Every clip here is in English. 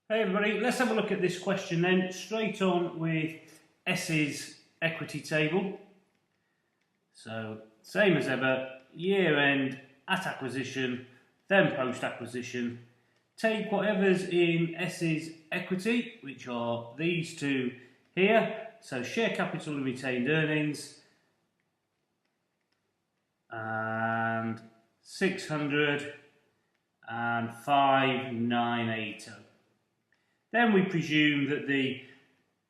Hey everybody, let's have a look at this question then, straight on with S's equity table. So, same as ever, year end, at acquisition, then post acquisition. Take whatever's in S's equity, which are these two here. So, share capital and retained earnings, and 605,980. Then we presume that the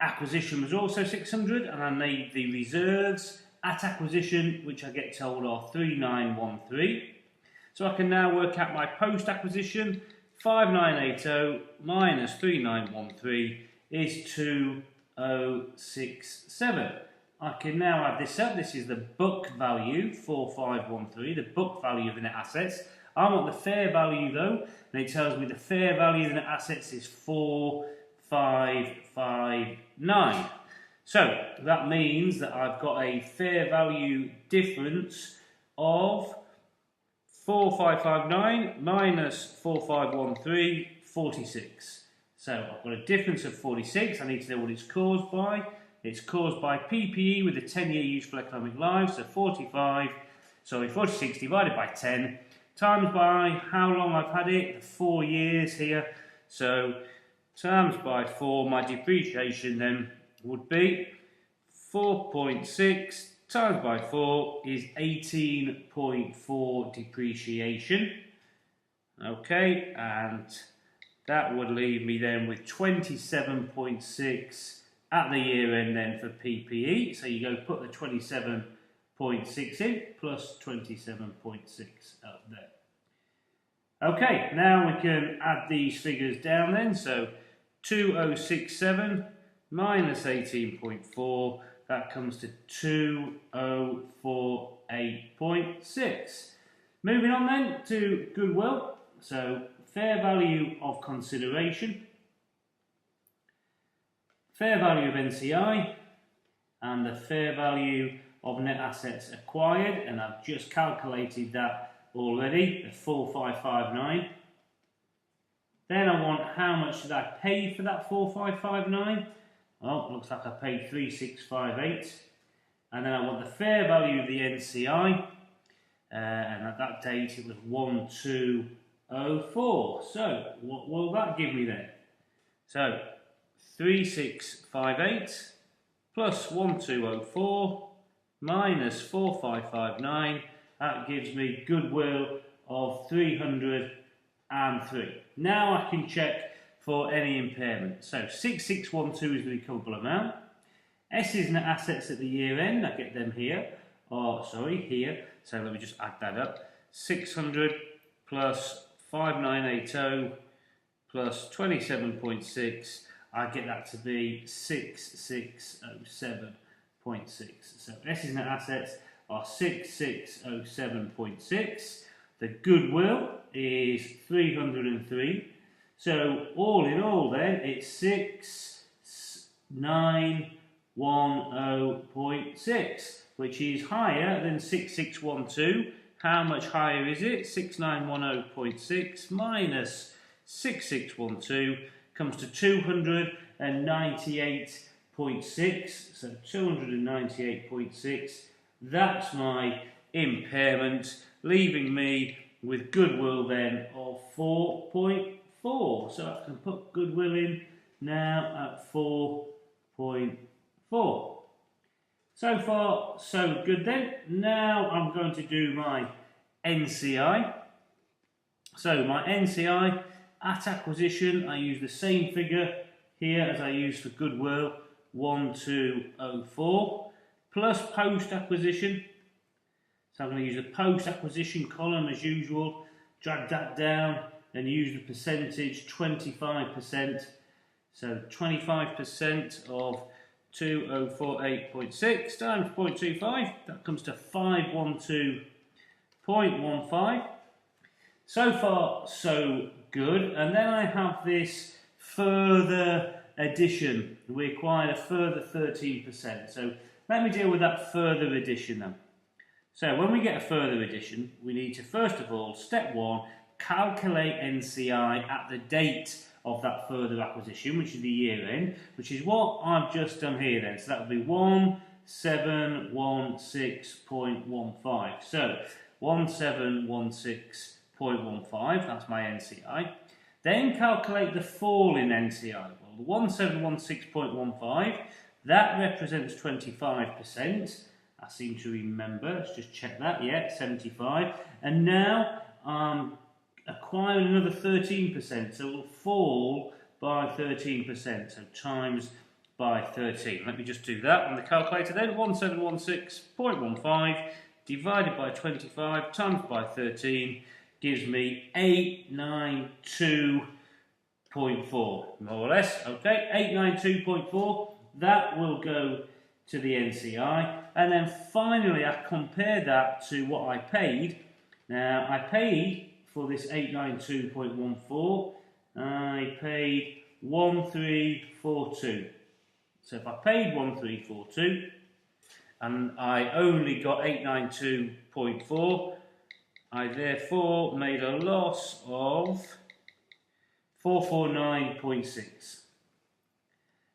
acquisition was also 600, and I need the reserves at acquisition, which I get told are 3913. So I can now work out my post-acquisition. 5980 minus 3913 is 2067. I can now add this up. This is the book value, 4513, the book value of the net assets. I want the fair value though, and it tells me the fair value of the net assets is 4559. So that means that I've got a fair value difference of 4559 minus 4513, 46. So I've got a difference of 46. I need to know what it's caused by. It's caused by PPE with a 10-year useful economic life, so 46 divided by 10. Times by how long I've had it, 4 years here. So times by 4, my depreciation then would be 4.6 times by 4 is 18.4 depreciation. Okay, and that would leave me then with 27.6 at the year end then for PPE. So you go put the 27.6 in plus 27.6 up there. Okay, now we can add these figures down then. So 2067 minus 18.4, that comes to 2048.6. Moving on then to goodwill. So fair value of consideration, fair value of NCI, and the fair value of net assets acquired, and I've just calculated that already, the 4559. Then I want how much did I pay for that 4559? Well, looks like I paid 3658. And then I want the fair value of the NCI, and at that date it was 1204. So what will that give me then? So 3658 plus 1204 minus 4559, that gives me goodwill of 303. Now I can check for any impairment. So 6612 is the recoverable amount. S's net assets at the year end, I get them here. Here. So let me just add that up. 600 plus 5980 plus 27.6, I get that to be 6607.6. So S's net assets are 6607.6. The goodwill is 303. So all in all then, it's 6910.6, which is higher than 6612. How much higher is it? 6910.6 minus 6612 comes to 298.6. So 298.6. That's my impairment, leaving me with goodwill then of 4.4. So I can put goodwill in now at 4.4. So far, so good then. Now I'm going to do my NCI. So my NCI at acquisition, I use the same figure here as I used for goodwill, 1204, plus post acquisition. So I'm going to use the post acquisition column as usual, drag that down and use the percentage 25%. So 25% of 2048.6 times 0.25, that comes to 512.15. So far, so good. And then I have this further addition. We acquired a further 13%. So let me deal with that further addition then. So when we get a further addition, we need to first of all, step one, calculate NCI at the date of that further acquisition, which is the year end, which is what I've just done here then. So that would be 1716.15. So 1716.15, that's my NCI. Then calculate the fall in NCI. Well, the 1716.15, that represents 25%. I seem to remember, let's just check that, yeah, 75. And now acquiring another 13%, so it will fall by 13%, so times by 13. Let me just do that on the calculator then. 1716.15 divided by 25 times by 13 gives me 892.4, more or less. Okay, 892.4, that will go to the NCI. And then finally I compare that to what I paid. Now I paid for this 892.14, I paid 1342. So if I paid 1342 and I only got 892.4, I therefore made a loss of 449.6.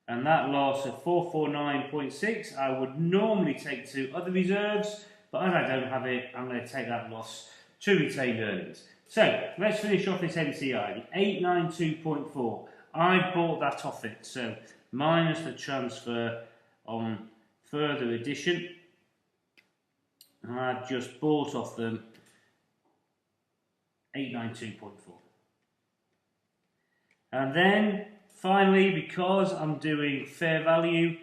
And that loss of 449.6 I would normally take to other reserves, but as I don't have it, I'm going to take that loss to retained earnings. So let's finish off this NCI, the 892.4. I bought that off it, so minus the transfer on further addition, I've just bought off them 892.4. And then finally, because I'm doing fair value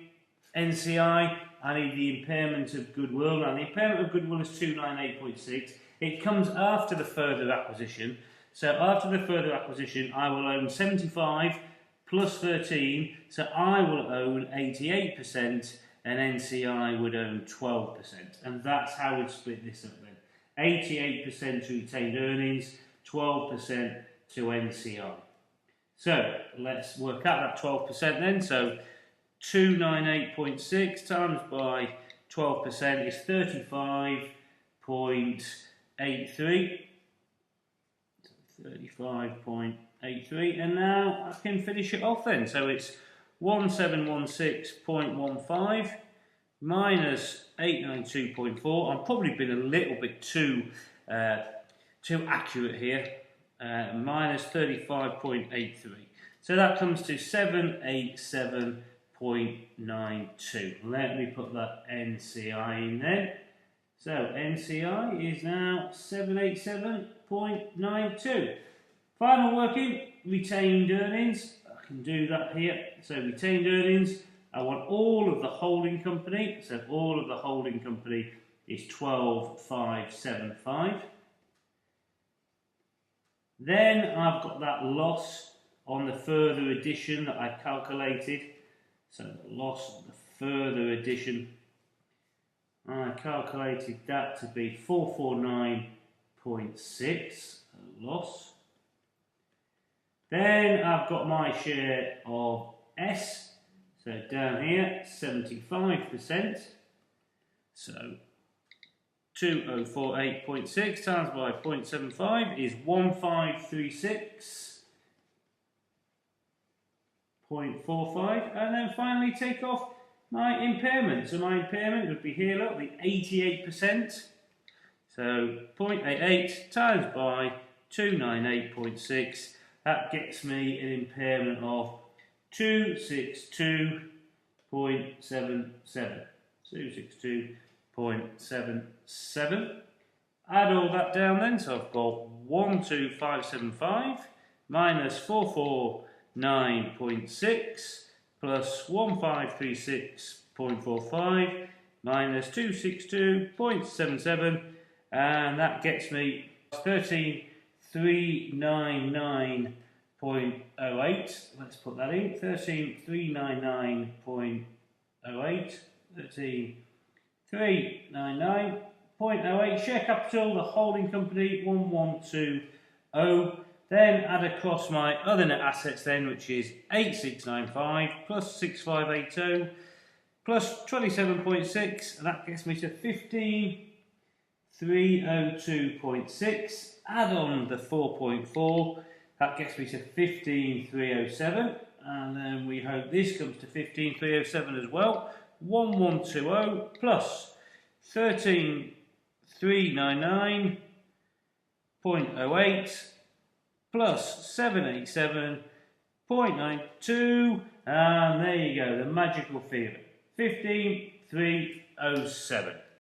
NCI, I need the impairment of goodwill. Now the impairment of goodwill is 298.6. It comes after the further acquisition. So after the further acquisition, I will own 75 plus 13, so I will own 88%, and NCI would own 12%. And that's how we'd split this up then. 88% to retained earnings, 12% to NCI. So let's work out that 12% then. So 298.6 times by 12% is 35.83. 35.83, and now I can finish it off then. So it's 1716.15 minus 892.4. I've probably been a little bit too accurate here. Minus 35.83. So that comes to 787.92. Let me put that NCI in then. So NCI is now 787.92. Final working, retained earnings. I can do that here. So retained earnings, I want all of the holding company. So all of the holding company is 12,575. Then I've got that loss on the further addition that I calculated. So the loss on the further addition, I calculated that to be 449.6 loss. Then I've got my share of S. So down here, 75%. So 2048.6 times by 0.75 is 1536.45, and then finally take off my impairment. So my impairment would be here, look, the 88%. So 0.88 times by 298.6, that gets me an impairment of 262.77. 262.77. Add all that down then, so I've got 12575 minus 449.6 plus 1536.45 minus 262.77, and that gets me 13399.08. Let's put that in, 13399.08, 13399.08. Share capital, the holding company 1120. Then add across my other net assets then, which is 8695 plus 6580 plus 27.6, and that gets me to 15302.6. Add on the 4.4, That gets me to 15,307, and then we hope this comes to 15,307 as well. 1120 plus 13,399.08 plus 787.92, and there you go, the magical figure, 15,307.